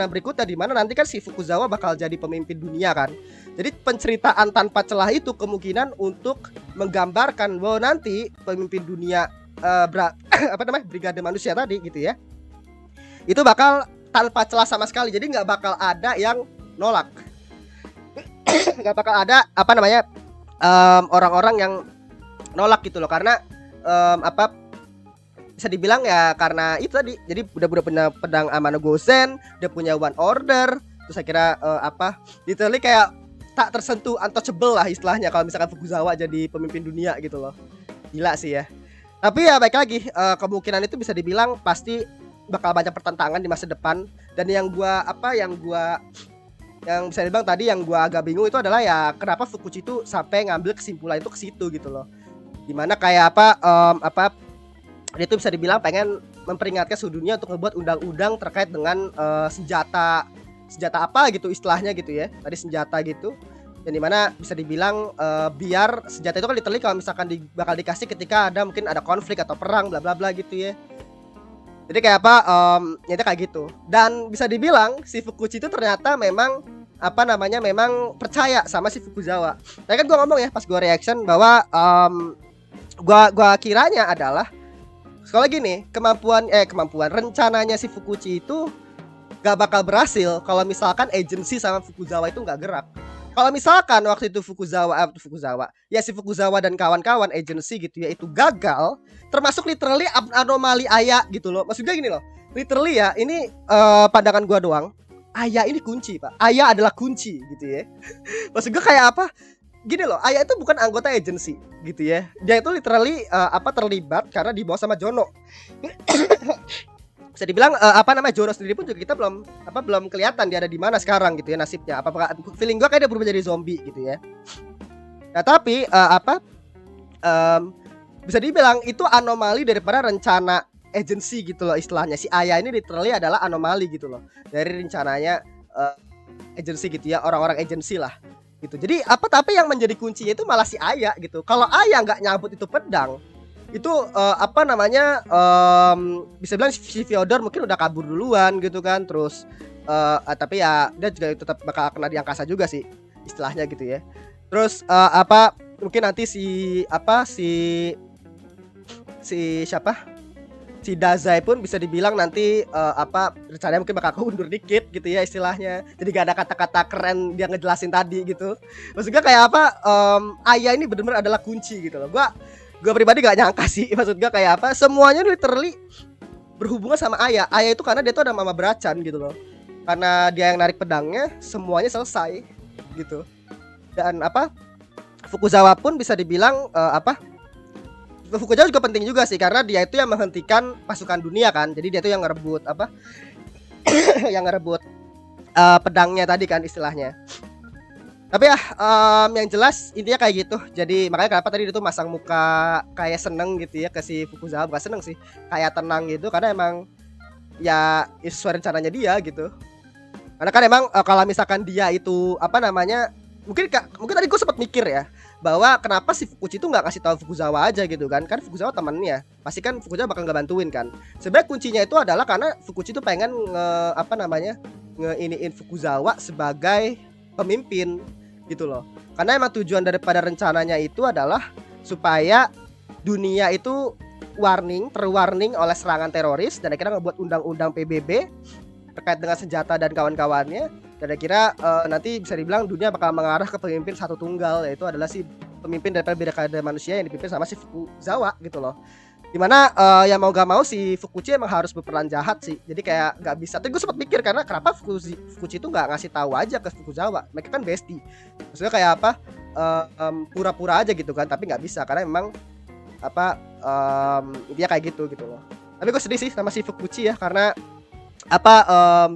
S1: berikutnya, di mana nanti kan si Fukuzawa bakal jadi pemimpin dunia kan. Jadi penceritaan tanpa celah itu kemungkinan untuk menggambarkan bahwa nanti pemimpin dunia Brigade Manusia tadi gitu ya, itu bakal tanpa celah sama sekali. Jadi nggak bakal ada yang nolak, nggak bakal ada orang-orang yang nolak gitu loh, karena bisa dibilang ya karena itu tadi. Jadi udah punya pedang Amano Gozen, dia punya One Order, terus saya kira literally kayak tak tersentuh, untouchable lah istilahnya kalau misalkan Fukuzawa jadi pemimpin dunia gitu loh. Gila sih ya. Tapi ya baik lagi, kemungkinan itu bisa dibilang pasti bakal banyak pertentangan di masa depan. Dan yang bisa dibilang tadi yang gua agak bingung itu adalah ya kenapa Fukuchi itu sampai ngambil kesimpulan itu ke situ gitu loh. Dimana kayak dia tuh bisa dibilang pengen memperingatkan seluruh dunia untuk ngebuat undang-undang terkait dengan senjata apa gitu istilahnya gitu ya. Tadi senjata gitu. Dan dimana bisa dibilang biar senjata itu kan literally kalau misalkan bakal dikasih ketika mungkin ada konflik atau perang bla bla bla gitu ya. Jadi kayak nyata kayak gitu. Dan bisa dibilang si Fukuchi itu ternyata memang memang percaya sama si Fukuzawa. Tadi kan gue ngomong ya pas gue reaction bahwa gue kiranya adalah sekali lagi nih kemampuan rencananya si Fukuchi itu gak bakal berhasil kalau misalkan agency sama Fukuzawa itu gak gerak. Kalau misalkan waktu itu Fukuzawa si Fukuzawa dan kawan-kawan agency gitu ya itu gagal, termasuk literally anomali Aya gitu loh. Maksudnya gini loh, literally ya ini pandangan gua doang, Aya ini kunci pak, Aya adalah kunci gitu ya. Maksud gue kayak gini loh, Aya itu bukan anggota agency gitu ya, dia itu literally terlibat karena dibawa sama Jono. Bisa dibilang Jono sendiri pun juga kita belum kelihatan dia ada di mana sekarang gitu ya nasibnya. Apakah feeling gue kayak dia berubah jadi zombie gitu ya. Nah tapi bisa dibilang itu anomali daripada rencana agency gitu loh istilahnya. Si Aya ini literally adalah anomali gitu loh dari rencananya agency gitu ya, orang-orang agency lah gitu. Jadi tapi yang menjadi kuncinya itu malah si Aya gitu. Kalau Aya nggak nyabut itu pedang, itu bisa bilang si Fyodor mungkin udah kabur duluan gitu kan. Terus tapi ya dia juga tetap bakal kena di angkasa juga sih istilahnya gitu ya. Terus mungkin nanti si siapa, si Dazai pun bisa dibilang nanti rencananya mungkin bakal keundur dikit gitu ya istilahnya. Jadi gak ada kata-kata keren dia ngejelasin tadi gitu. Maksudnya kayak Aya ini benar-benar adalah kunci gitu loh. Gua pribadi gak nyangka sih. Maksudnya kayak semuanya literally berhubungan sama Aya. Aya itu karena dia tuh ada mama beracan gitu loh. Karena dia yang narik pedangnya, semuanya selesai gitu. Dan Fukuzawa pun bisa dibilang Fukuzawa juga penting juga sih karena dia itu yang menghentikan pasukan dunia kan. Jadi dia itu yang ngerebut yang ngerebut pedangnya tadi kan istilahnya. Tapi ya yang jelas intinya kayak gitu. Jadi makanya kenapa tadi dia tuh masang muka kayak seneng gitu ya ke si Fukuzawa. Bukan seneng sih, kayak tenang gitu karena emang ya sesuai rencananya dia gitu. Karena kan emang kalau misalkan dia itu mungkin tadi gue sempat mikir ya bahwa kenapa si Fukuchi itu nggak kasih tahu Fukuzawa aja gitu kan Fukuzawa temannya, pasti kan Fukuzawa bakal nggak bantuin kan. Sebenarnya kuncinya itu adalah karena Fukuchi itu pengen ngeiniin Fukuzawa sebagai pemimpin gitu loh. Karena emang tujuan daripada rencananya itu adalah supaya dunia itu terwarning oleh serangan teroris dan akhirnya ngebuat undang-undang PBB terkait dengan senjata dan kawan-kawannya. Dan kira nanti bisa dibilang dunia bakal mengarah ke pemimpin satu tunggal, yaitu adalah si pemimpin daripada dekade manusia yang dipimpin sama si Fukuzawa gitu loh. Dimana yang mau gak mau si Fukuchi emang harus berperan jahat sih. Jadi kayak gak bisa. Tapi gue sempat mikir karena kenapa Fukuchi itu gak ngasih tahu aja ke Fukuzawa. Mereka kan bestie. Maksudnya kayak pura-pura aja gitu kan. Tapi gak bisa karena emang dia kayak gitu loh. Tapi gue sedih sih sama si Fukuchi ya karena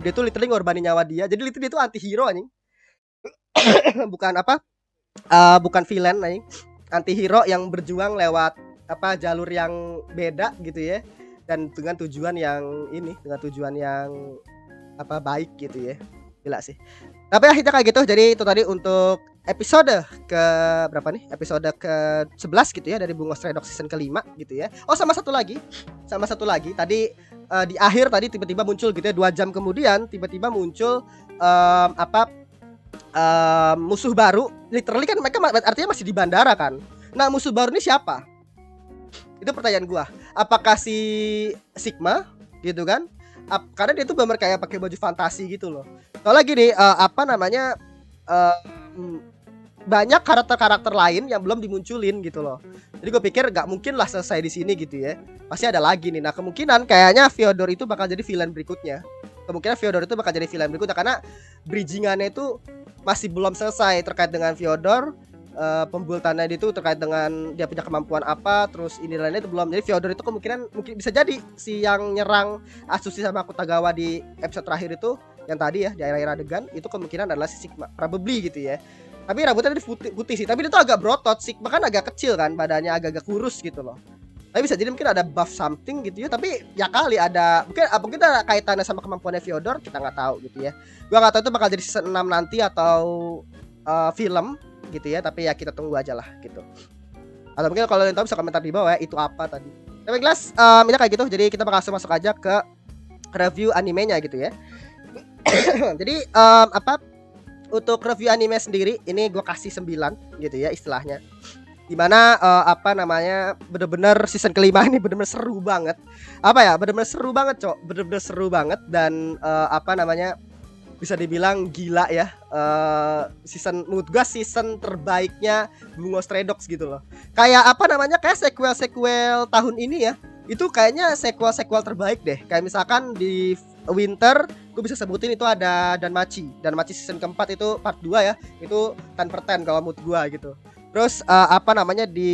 S1: dia tuh literally ngorbanin nyawa dia. Jadi literally dia tuh anti-hero anjing. bukan villain anjing. Anti-hero yang berjuang lewat jalur yang beda gitu ya. Dan dengan tujuan yang baik gitu ya. Gila sih. Tapi akhirnya kayak gitu. Jadi itu tadi untuk episode ke berapa nih? Episode ke-11 gitu ya dari Bungo Stray Dogs season ke-5 gitu ya. Oh sama satu lagi tadi di akhir tadi tiba-tiba muncul gitu ya 2 jam kemudian tiba-tiba muncul musuh baru. Literally kan mereka artinya masih di bandara kan. Nah musuh baru ini siapa? Itu pertanyaan gua. Apakah si Sigma gitu kan? Karena dia tuh bener kayak pakai baju fantasi gitu loh. Soalnya gini banyak karakter-karakter lain yang belum dimunculin gitu loh. Jadi gue pikir gak mungkin lah selesai di sini gitu ya. Pasti ada lagi nih. Nah kemungkinan kayaknya Fyodor itu bakal jadi villain berikutnya. Karena bridgingannya itu masih belum selesai terkait dengan Fyodor. Pembuatannya itu terkait dengan dia punya kemampuan apa, terus ini lainnya itu belum. Jadi Fyodor itu kemungkinan mungkin bisa jadi si yang nyerang Asushi sama Akutagawa di episode terakhir itu yang tadi ya di akhir adegan itu kemungkinan adalah si Sigma, probably gitu ya. Tapi rambutnya tadi putih sih, tapi dia tuh agak berotot. Sigma kan agak kecil kan, badannya agak kurus gitu loh. Tapi bisa jadi mungkin ada buff something gitu ya. Tapi ya kali ada mungkin ada kaitannya sama kemampuannya Fyodor, kita nggak tahu gitu ya. Gua nggak tahu itu bakal jadi season 6 nanti atau film gitu ya. Tapi ya kita tunggu aja lah gitu. Atau mungkin kalau kalian tahu bisa komentar di bawah ya itu apa tadi. Tapi jelas ini kayak gitu. Jadi kita bakal masuk aja ke review animenya gitu ya. Jadi untuk review anime sendiri ini gue kasih 9 gitu ya istilahnya. Dimana bener-bener season kelima ini bener-bener seru banget. Bener-bener seru banget cok. Bener-bener seru banget. Dan bisa dibilang gila ya. Menurut gue season terbaiknya Bungo Stray Dogs gitu loh. Kayak kayak sequel tahun ini ya. Itu kayaknya sequel terbaik deh. Kayak misalkan di Winter gue bisa sebutin itu ada Danmachi season keempat itu part 2 ya. Itu 10/10 kalau mood gue gitu. Terus di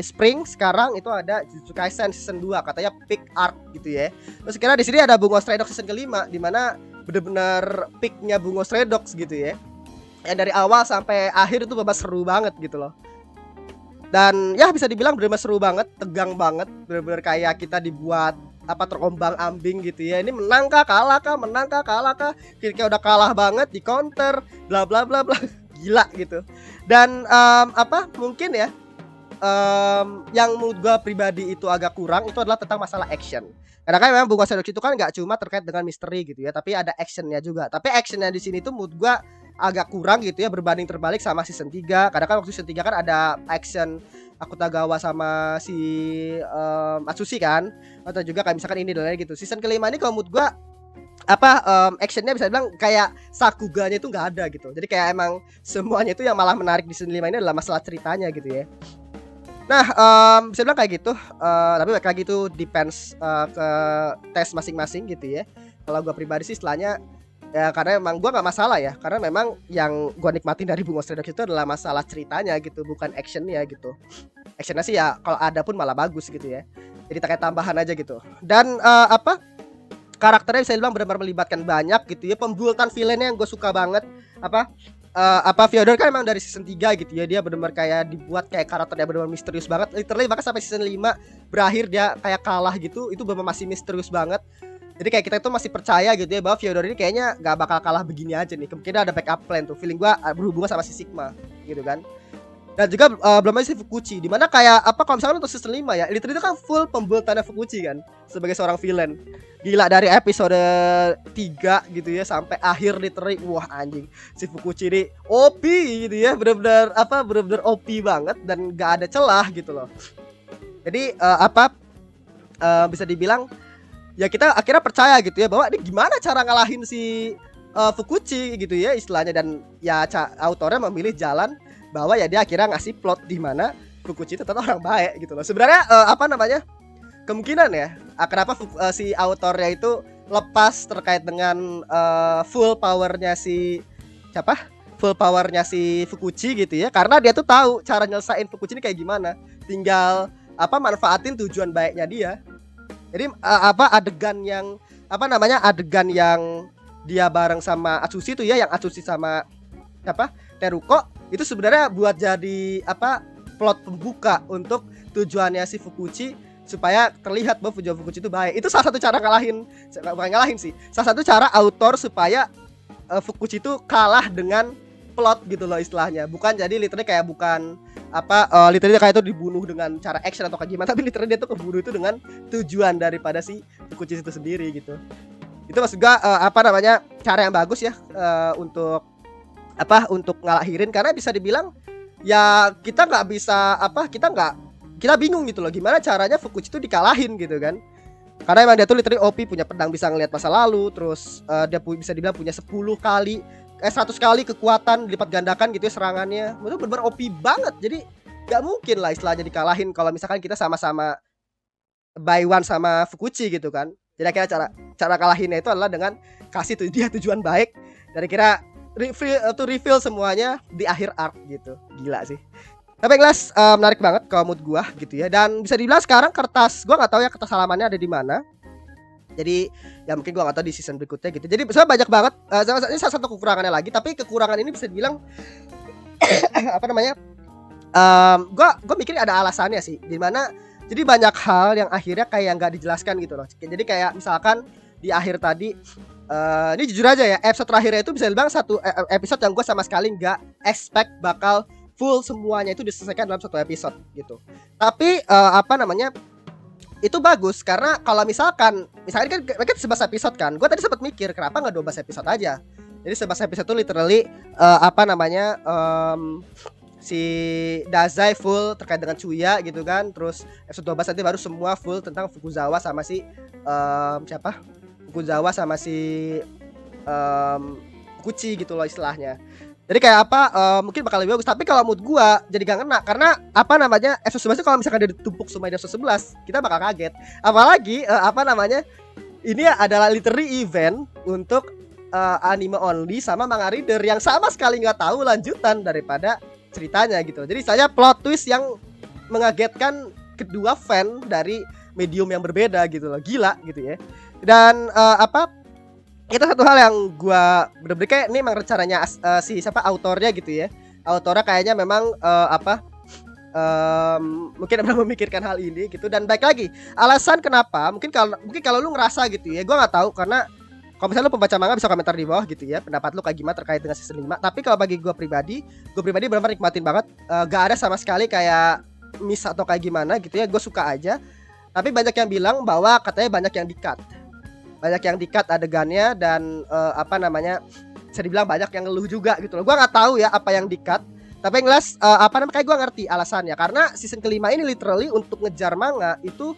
S1: Spring sekarang itu ada Jujutsu Kaisen season 2 katanya peak arc gitu ya. Terus kira di sini ada Bungo Stray Dogs season kelima di mana bener-bener peaknya Bungo Stray Dogs gitu ya. Yang dari awal sampai akhir itu babak seru banget gitu loh. Dan ya bisa dibilang bener-bener seru banget, tegang banget, bener-bener kayak kita dibuat terombang-ambing gitu ya. Ini menang kah, kalah kah, menang kah, kalah kah. Kayak udah kalah banget di counter, bla bla bla bla. Gila gitu. Dan mungkin ya yang menurut gue pribadi itu agak kurang itu adalah tentang masalah action. Karena kan memang Bunga Stray Dogs itu kan nggak cuma terkait dengan misteri gitu ya, tapi ada actionnya juga. Tapi actionnya di sini tuh menurut gue agak kurang gitu ya berbanding terbalik sama season 3. Karena kan waktu season 3 kan ada action Akutagawa sama si Atsushi kan, atau juga kayak misalkan ini dan lain gitu. Season kelima ini kalau menurut gue actionnya bisa bilang kayak Sakuganya itu nggak ada gitu. Jadi kayak emang semuanya itu yang malah menarik di season 5 ini adalah masalah ceritanya gitu ya. Nah, bisa bilang kayak gitu. Tapi balik lagi itu depends ke tes masing-masing gitu ya. Kalau gue pribadi sih istilahnya ya karena emang gue nggak masalah ya, karena memang yang gue nikmatin dari Bunga Stray Dogs itu adalah masalah ceritanya gitu, bukan actionnya gitu. Actionnya sih ya kalau ada pun malah bagus gitu ya. Jadi kayak tambahan aja gitu. Dan karakternya bisa dibilang benar-benar melibatkan banyak gitu ya. Pembuatan villainnya yang gue suka banget. Fyodor kan emang dari season 3 gitu ya. Dia benar-benar kayak dibuat kayak karakternya benar-benar misterius banget. Literally bahkan sampai season 5 berakhir dia kayak kalah gitu. Itu benar masih misterius banget. Jadi kayak kita itu masih percaya gitu ya bahwa Fyodor ini kayaknya gak bakal kalah begini aja nih. Kemungkinan ada backup plan tuh. Feeling gue berhubungan sama si Sigma gitu kan. Dan juga belum lagi si Fukuchi. Dimana kayak kalau misalnya untuk season 5 ya, literally itu kan full pembuatannya Fukuchi kan sebagai seorang villain. Gila dari episode 3 gitu ya sampai akhir literally wah anjing. Si Fukuchi ini OP gitu ya, benar-benar OP banget dan gak ada celah gitu loh. Jadi bisa dibilang ya kita akhirnya percaya gitu ya bahwa ini gimana cara ngalahin si Fukuchi gitu ya istilahnya, dan ya autornya memilih jalan bahwa ya dia akhirnya ngasih plot di mana Fukuchi itu ternyata orang baik gitu loh. Sebenarnya kemungkinan ya kenapa si autornya itu lepas terkait dengan full powernya si Fukuchi gitu ya, karena dia tuh tahu cara nyelesain Fukuchi ini kayak gimana, tinggal manfaatin tujuan baiknya dia. Jadi adegan yang dia bareng sama Atsushi tuh ya, yang Atsushi sama Teruko itu sebenarnya buat jadi plot pembuka untuk tujuannya si Fukuchi supaya terlihat bahwa tujuan Fukuchi itu baik. Itu salah satu cara salah satu cara autor supaya Fukuchi itu kalah dengan plot gitu loh istilahnya. Bukan jadi literally kayak literally kayak itu dibunuh dengan cara action atau kayak gimana, tapi literally dia tuh kebunuh itu dengan tujuan daripada si Fukuchi itu sendiri gitu. Itu maksud gua cara yang bagus ya untuk ngalahirin, karena bisa dibilang ya kita bingung gitu loh gimana caranya Fukuchi itu dikalahin gitu kan. Karena emang dia tuh literally OP, punya pedang bisa ngelihat masa lalu, terus dia bisa dibilang punya 100 kali kekuatan dilipat gandakan gitu ya serangannya. Itu benar-benar OP banget. Jadi gak mungkin lah istilahnya dikalahin kalau misalkan kita sama-sama by one sama Fukuchi gitu kan. Jadi akhirnya cara kalahinnya itu adalah dengan kasih dia tujuan baik, dan kira reveal semuanya di akhir arc gitu. Gila sih. Tapi jelas menarik banget kalau mood gua gitu ya. Dan bisa dibilang sekarang gua nggak tahu ya kertas halamannya ada di mana. Jadi ya mungkin gua nggak tahu di season berikutnya gitu. Jadi sebenarnya banyak banget. Ini salah satu kekurangannya lagi. Tapi kekurangan ini bisa dibilang Gua mikir ada alasannya sih. Dimana jadi banyak hal yang akhirnya kayak nggak dijelaskan gitu loh. Jadi kayak misalkan di akhir tadi. Ini jujur aja ya, episode terakhirnya itu bisa dibilang satu episode yang gue sama sekali nggak expect bakal full semuanya itu diselesaikan dalam satu episode gitu. Tapi itu bagus karena kalau misalkan kan mereka 11 episode kan, gue tadi sempat mikir kenapa nggak 12 episode aja. Jadi 11 episode itu literally si Dazai full terkait dengan Chuya gitu kan. Terus episode 12 nanti baru semua full tentang Fukuzawa sama si Fukuzawa sama si Fukuchi gitu loh istilahnya. Jadi kayak mungkin bakal lebih bagus. Tapi kalau mood gua jadi gak kena, karena episode 11 kalau misalkan dia ditumpuk semua di episode 11, kita bakal kaget. Apalagi ini adalah literally event untuk anime only sama manga reader yang sama sekali nggak tahu lanjutan daripada ceritanya gitu. Jadi saya plot twist yang mengagetkan kedua fan dari medium yang berbeda gitu loh. Gila gitu ya. Dan itu satu hal yang gua bener-bener kayak ini emang rencananya autornya gitu ya. Autornya kayaknya memang mungkin pernah memikirkan hal ini gitu. Dan baik lagi, alasan kenapa mungkin kalau lu ngerasa gitu ya, gue nggak tahu, karena kalau misalnya lu pembaca manga bisa komentar di bawah gitu ya, pendapat lu kayak gimana terkait dengan season 5. Tapi kalau bagi gue pribadi benar-benar nikmatin banget. Gak ada sama sekali kayak miss atau kayak gimana gitu ya, gue suka aja. Tapi banyak yang bilang bahwa katanya banyak yang dikat adegannya, dan apa namanya, bisa dibilang banyak yang ngeluh juga gitu loh. Gue nggak tahu ya apa yang dikat, tapi yang jelas apa namanya, kayak gue ngerti alasannya, karena season kelima ini literally untuk ngejar manga itu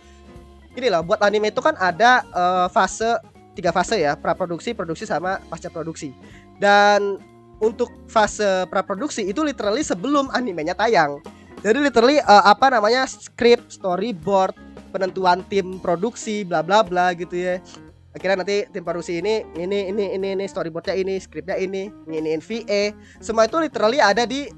S1: gini loh. Buat anime itu kan ada tiga fase ya, praproduksi, produksi, sama pasca produksi. Dan untuk fase praproduksi itu literally sebelum animenya tayang. Jadi literally apa namanya, script, storyboard, penentuan tim produksi, bla bla bla gitu ya. Akhirnya nanti tim produksi ini storyboardnya ini, scriptnya ini VA, semua itu literally ada di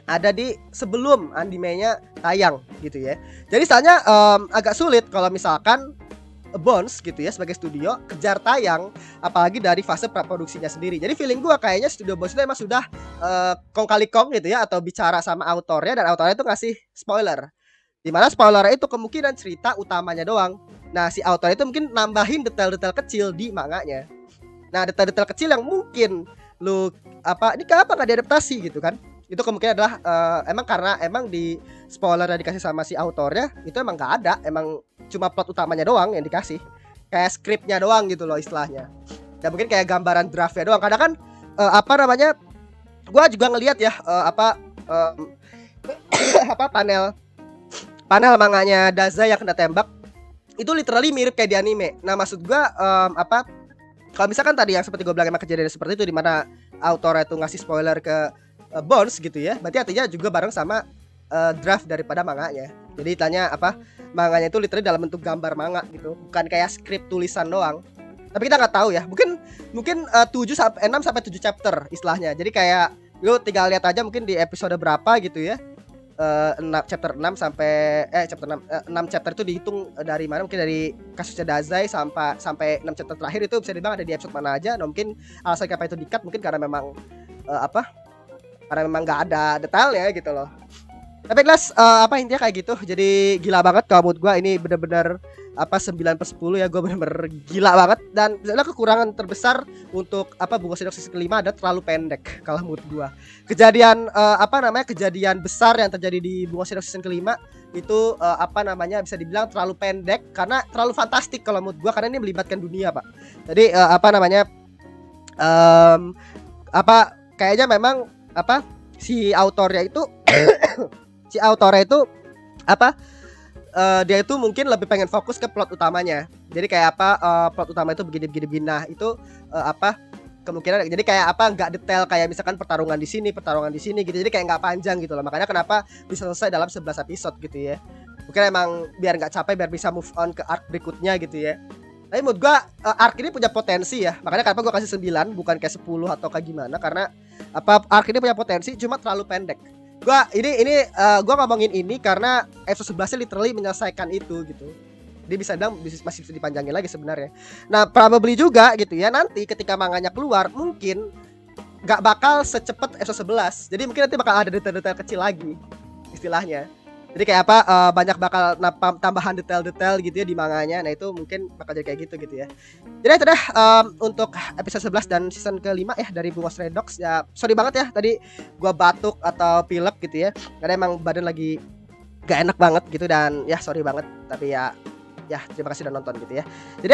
S1: ada di sebelum animenya tayang gitu ya. Jadi soalnya agak sulit kalau misalkan Bones gitu ya sebagai studio kejar tayang, apalagi dari fase praproduksinya sendiri. Jadi feeling gua kayaknya studio Bones itu emang sudah kong kali kong gitu ya, atau bicara sama autornya, dan autornya itu ngasih spoiler. Dimana spoilernya itu kemungkinan cerita utamanya doang. Nah, si autor itu mungkin nambahin detail-detail kecil di manganya. Nah, detail-detail kecil yang mungkin lu ini kenapa nggak diadaptasi gitu kan? Itu kemungkinan adalah emang di spoiler yang dikasih sama si autornya itu emang nggak ada, emang cuma plot utamanya doang yang dikasih, kayak skripnya doang gitu loh istilahnya. Dan mungkin kayak gambaran draftnya doang. Kadang kan apa namanya, gua juga ngelihat ya panel manganya Daza yang kena tembak itu literally mirip kayak di anime. Nah, maksud gua kalau misalkan tadi yang seperti gue bilang emang kejadian seperti itu, di mana autor itu ngasih spoiler ke Bones gitu ya, berarti artinya juga bareng sama draft daripada manganya. Jadi tanya manganya itu literally dalam bentuk gambar manga gitu, bukan kayak skrip tulisan doang. Tapi kita nggak tahu ya, mungkin 6 sampai 7 chapter istilahnya. Jadi kayak lu tinggal lihat aja mungkin di episode berapa gitu ya. 6 chapter itu dihitung dari mana, mungkin dari kasusnya Dazai sampai 6 chapter terakhir itu bisa dibilang ada di episode mana aja. Nah, mungkin alasan kenapa itu di-cut mungkin karena memang karena memang nggak ada detailnya gitu loh. Tapi jelas intinya kayak gitu. Jadi gila banget kalau menurut gue ini bener-bener 9/10 ya, gue bener-bener gila banget. Dan misalnya kekurangan terbesar untuk Bungo Stray Dogs season kelima ada terlalu pendek kalau menurut gue. Kejadian kejadian besar yang terjadi di Bungo Stray Dogs season kelima itu bisa dibilang terlalu pendek karena terlalu fantastik kalau menurut gue, karena ini melibatkan dunia, Pak. Jadi kayaknya memang si autornya itu dia itu mungkin lebih pengen fokus ke plot utamanya. Jadi kayak plot utama itu begini. Nah, itu kemungkinan jadi kayak nggak detail kayak misalkan pertarungan di sini gitu. Jadi kayak nggak panjang gitu loh. Makanya kenapa bisa selesai dalam 11 episode gitu ya. Mungkin emang biar nggak capek, biar bisa move on ke arc berikutnya gitu ya. Tapi menurut gua arc ini punya potensi ya. Makanya kenapa gua kasih 9 bukan kayak 10 atau kayak gimana, karena arc ini punya potensi, cuma terlalu pendek. Gua ngomongin ini karena episode 11-nya literally menyelesaikan itu gitu. Dia bisa bilang masih bisa dipanjangin lagi sebenarnya. Nah, probably juga gitu ya, nanti ketika manganya keluar mungkin gak bakal secepat episode 11. Jadi mungkin nanti bakal ada detail-detail kecil lagi istilahnya. Jadi kayak banyak bakal tambahan detail-detail gitu ya di manganya. Nah, itu mungkin bakal jadi kayak gitu ya. Jadi itu dah untuk episode 11 dan season kelima ya dari Bungo Stray Dogs. Ya sorry banget ya tadi gua batuk atau pilek gitu ya, karena emang badan lagi gak enak banget gitu. Dan ya sorry banget, tapi ya terima kasih udah nonton gitu ya. Jadi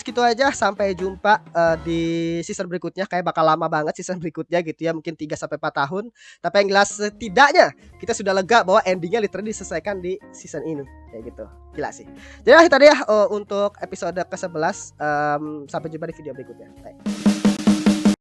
S1: segitu aja, sampai jumpa di season berikutnya. Kayak bakal lama banget season berikutnya gitu ya, mungkin 3-4 tahun. Tapi yang jelas setidaknya kita sudah lega bahwa endingnya literally diselesaikan di season ini kayak gitu. Gila sih. Jadi itu tadi ya untuk episode ke-11. Sampai jumpa di video berikutnya. Bye.